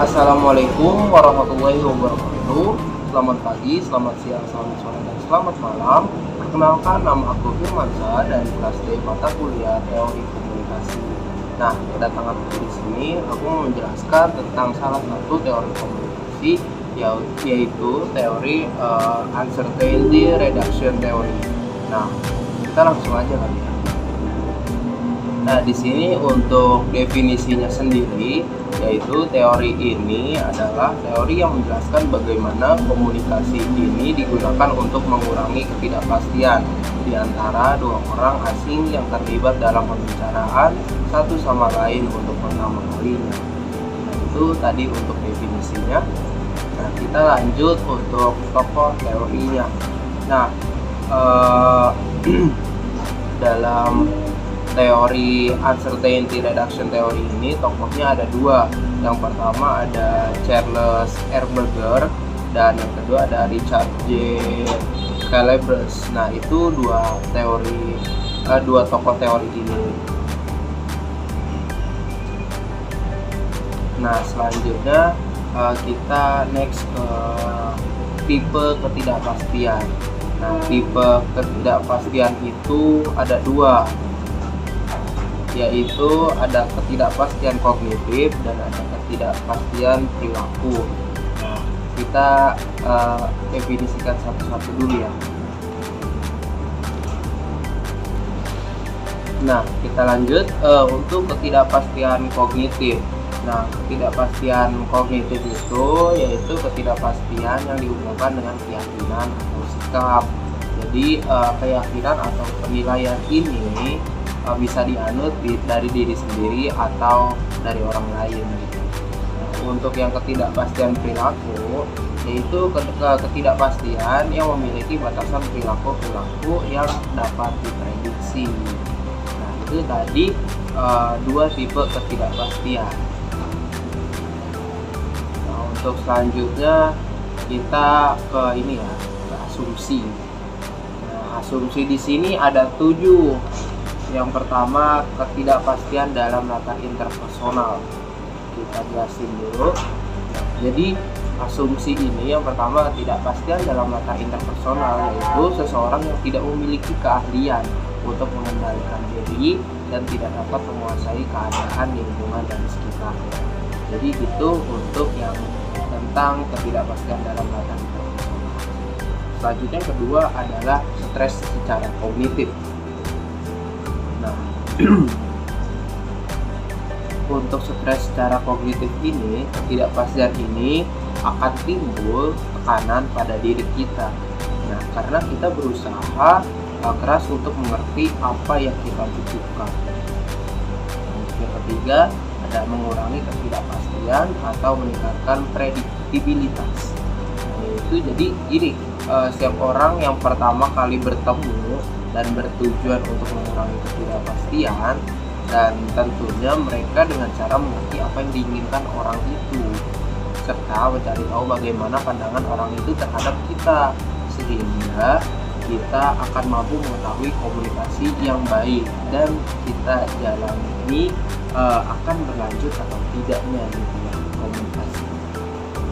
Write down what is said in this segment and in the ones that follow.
Assalamualaikum warahmatullahi wabarakatuh. Selamat pagi, selamat siang, selamat sore, dan selamat malam. Perkenalkan, nama aku Firmansyah dari kelas D mata kuliah Teori Komunikasi. Nah, kedatangan aku di sini, aku mau menjelaskan tentang salah satu teori komunikasi, yaitu teori Uncertainty Reduction Theory. Nah, kita langsung aja kali ya. Nah, di sini untuk definisinya sendiri, yaitu teori ini adalah teori yang menjelaskan bagaimana komunikasi ini digunakan untuk mengurangi ketidakpastian di antara dua orang asing yang terlibat dalam pembicaraan satu sama lain untuk pertama kalinya. Nah, itu tadi untuk definisinya. Nah, kita lanjut untuk tokoh teorinya. Nah, dalam teori Uncertainty Reduction Theory ini tokohnya ada dua. Yang pertama ada Charles R. Berger dan yang kedua ada Richard J. Calabrese. Nah, itu dua tokoh teori ini. Nah, selanjutnya kita next ke tipe ketidakpastian. Nah, tipe ketidakpastian itu ada dua, yaitu ada ketidakpastian kognitif dan ada ketidakpastian perilaku. Nah, kita definisikan satu-satu dulu ya. Nah, kita lanjut untuk ketidakpastian kognitif. Nah, ketidakpastian kognitif itu yaitu ketidakpastian yang dihubungkan dengan keyakinan atau sikap. Jadi keyakinan atau penilaian ini bisa dianut dari diri sendiri atau dari orang lain gitu. Nah, untuk yang ketidakpastian perilaku, yaitu ketidakpastian yang memiliki batasan perilaku yang dapat diprediksi. Nah, itu tadi dua tipe ketidakpastian. Nah, untuk selanjutnya kita ke ke asumsi. Nah, asumsi di sini ada 7. Yang pertama, ketidakpastian dalam latar interpersonal. Kita jelasin dulu. Jadi, asumsi ini yang pertama, ketidakpastian dalam latar interpersonal, yaitu seseorang yang tidak memiliki keahlian untuk mengendalikan diri dan tidak dapat menguasai keadaan lingkungan dan sekitarnya. Jadi itu untuk yang tentang ketidakpastian dalam latar interpersonal. Selanjutnya yang kedua adalah stres secara kognitif. Nah, untuk stres secara kognitif ini, ketidakpastian ini akan timbul tekanan pada diri kita. Nah, karena kita berusaha keras untuk mengerti apa yang kita butuhkan. Yang ketiga, ada mengurangi ketidakpastian atau meningkatkan prediktibilitas. Nah, itu jadi gini, setiap orang yang pertama kali bertemu dan bertujuan untuk mengurangi ketidakpastian, dan tentunya mereka dengan cara mengerti apa yang diinginkan orang itu serta mencari tahu bagaimana pandangan orang itu terhadap kita, sehingga kita akan mampu mengetahui komunikasi yang baik dan kita jalani akan berlanjut atau tidaknya gitu ya komunikasi.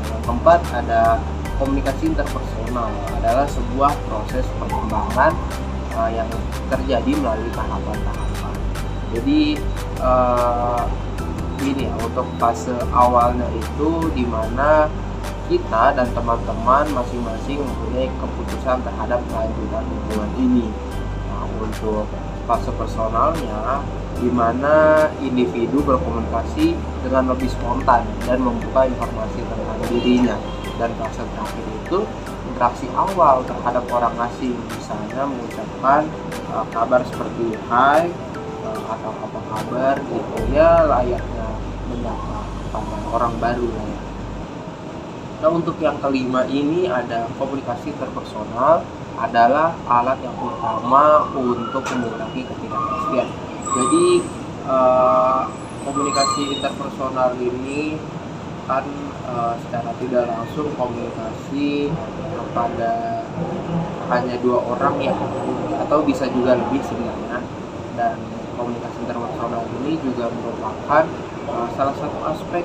Yang keempat ada komunikasi interpersonal, adalah sebuah proses perkembangan yang terjadi melalui tahapan-tahapan. Jadi ini ya, untuk fase awalnya itu dimana kita dan teman-teman masing-masing mempunyai keputusan terhadap kelanjutan hubungan ini. Nah, untuk fase personalnya dimana individu berkomunikasi dengan lebih spontan dan membuka informasi tentang dirinya. Dan fase terakhir itu interaksi awal terhadap orang asing, misalnya mengucapkan kabar seperti hai atau apa kabar gitu ya, layaknya menyapa pada orang baru lah ya. Nah, untuk yang kelima ini ada komunikasi interpersonal, adalah alat yang utama untuk mengurangi ketidakpastian. Jadi komunikasi interpersonal ini kan secara tidak langsung komunikasi kepada hanya dua orang ya, atau bisa juga lebih sebenarnya. Dan komunikasi interpersonal ini juga merupakan salah satu aspek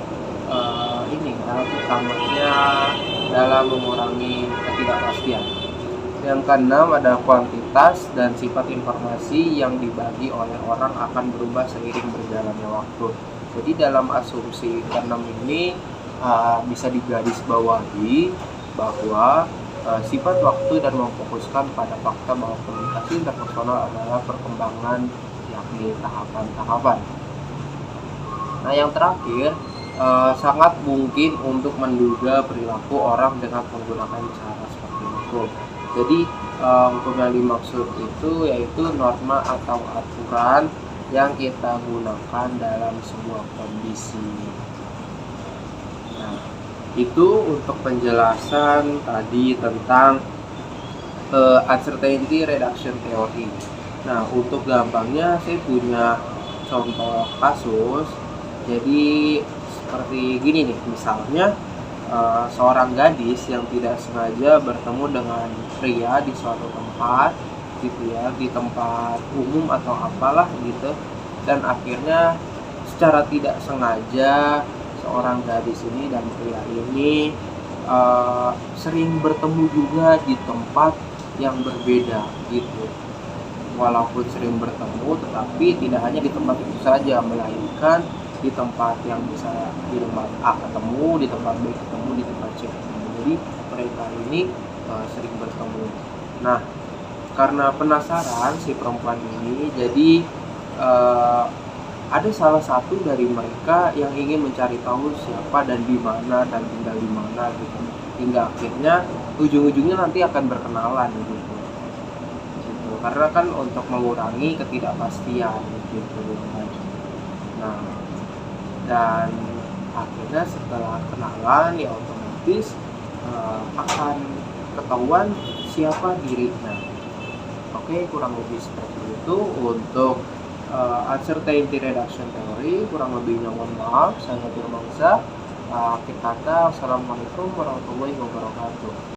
utamanya dalam mengurangi ketidakpastian. Yang keenam ada kuantitas dan sifat informasi yang dibagi oleh orang akan berubah seiring berjalannya waktu. Jadi dalam asumsi keenam ini bisa digarisbawahi bahwa sifat waktu dan memfokuskan pada fakta bahwa komunikasi interpersonal adalah perkembangan, yakni tahapan-tahapan. Nah, yang terakhir, sangat mungkin untuk menduga perilaku orang dengan menggunakan cara seperti itu. Jadi, hukum yang dimaksud itu yaitu norma atau aturan yang kita gunakan dalam sebuah kondisi. Nah, itu untuk penjelasan tadi tentang uncertainty reduction theory. Nah, untuk gampangnya saya punya contoh kasus. Jadi seperti gini nih, misalnya seorang gadis yang tidak sengaja bertemu dengan pria di suatu tempat gitu ya, di tempat umum atau apalah gitu, dan akhirnya secara tidak sengaja seorang gadis ini dan pria ini sering bertemu juga di tempat yang berbeda gitu. Walaupun sering bertemu, tetapi tidak hanya di tempat itu saja, melainkan di tempat yang bisa di tempat A ketemu, di tempat B ketemu, di tempat C ketemu. Jadi mereka ini sering bertemu. Nah, karena penasaran si perempuan ini, jadi ada salah satu dari mereka yang ingin mencari tahu siapa dan di mana dan tinggal di mana gitu. Hingga akhirnya ujung-ujungnya nanti akan berkenalan gitu. Karena kan untuk mengurangi ketidakpastian gitu kan. Nah, dan akhirnya setelah kenalan ya otomatis akan ketahuan siapa dirinya. Oke, kurang lebih seperti itu untuk uncertainty reduction theory. Kurang lebihnya mohon maaf, saya Firmansyah. Akhir kata, Assalamualaikum warahmatullahi wabarakatuh.